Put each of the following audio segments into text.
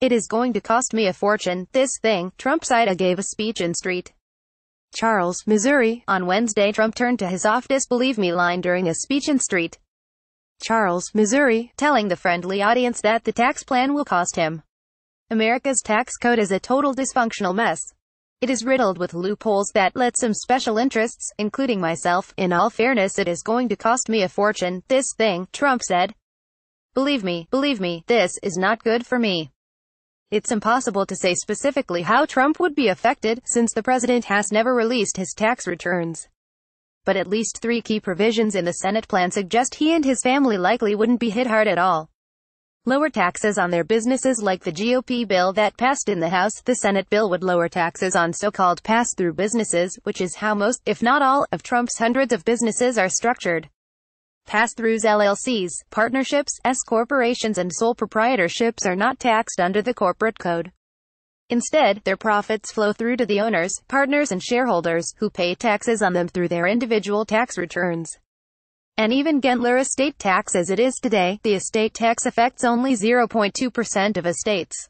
It is going to cost me a fortune, this thing, Trump saidHe gave a speech in St. Charles, Missouri. On Wednesday, Trump turned to his oftused "believe me" line during a speech in St. Charles, Missouri, telling the friendly audience that the tax plan will cost him. America's tax code is a total dysfunctional mess. It is riddled with loopholes that let some special interests, including myself. In all fairness, it is going to cost me a fortune, this thing, Trump said. Believe me, this is not good for me. It's impossible to say specifically how Trump would be affected, since the president has never released his tax returns. But at least 3 key provisions in the Senate plan suggest he and his family likely wouldn't be hit hard at all. Lower taxes on their businesses like the GOP bill that passed in the House. The Senate bill would lower taxes on so-called pass-through businesses, which is how most, if not all, of Trump's hundreds of businesses are structured. Pass-throughs, LLCs, partnerships, S-corporations and sole proprietorships are not taxed under the corporate code. Instead, their profits flow through to the owners, partners and shareholders, who pay taxes on them through their individual tax returns. And even gentler estate tax as it is today, the estate tax affects only 0.2% of estates.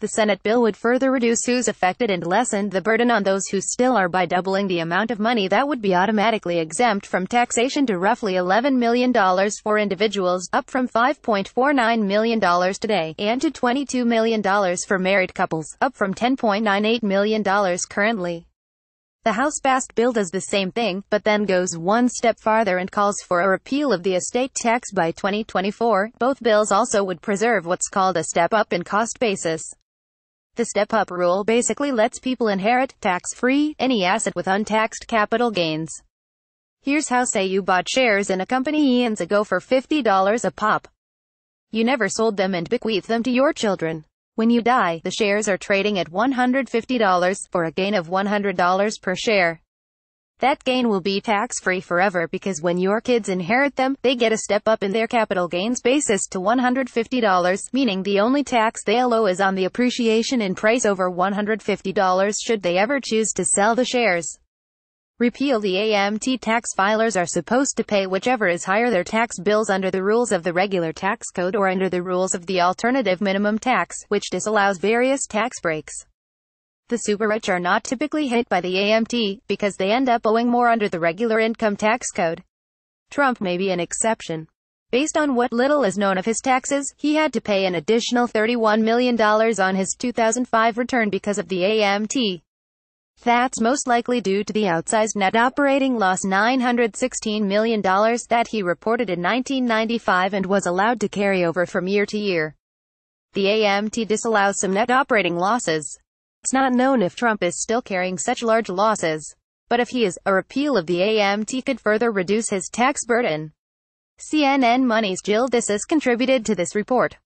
The Senate bill would further reduce who's affected and lessen the burden on those who still are by doubling the amount of money that would be automatically exempt from taxation to roughly $11 million for individuals, up from $5.49 million today, and to $22 million for married couples, up from $10.98 million currently. The House-passed bill does the same thing, but then goes one step farther and calls for a repeal of the estate tax by 2024. Both bills also would preserve what's called a step-up in cost basis. The step-up rule basically lets people inherit, tax-free, any asset with untaxed capital gains. Here's how: say you bought shares in a company eons ago for $50 a pop. You never sold them and bequeathed them to your children. When you die, the shares are trading at $150, for a gain of $100 per share. That gain will be tax-free forever because when your kids inherit them, they get a step up in their capital gains basis to $150, meaning the only tax they'll owe is on the appreciation in price over $150 should they ever choose to sell the shares. Repeal the AMT. Tax filers are supposed to pay whichever is higher, their tax bills under the rules of the regular tax code or under the rules of the alternative minimum tax, which disallows various tax breaks. The super-rich are not typically hit by the AMT, because they end up owing more under the regular income tax code. Trump may be an exception. Based on what little is known of his taxes, he had to pay an additional $31 million on his 2005 return because of the AMT. That's most likely due to the outsized net operating loss $916 million that he reported in 1995 and was allowed to carry over from year to year. The AMT disallows some net operating losses. It's not known if Trump is still carrying such large losses. But if he is, a repeal of the AMT could further reduce his tax burden. CNN Money's Jill Disses contributed to this report.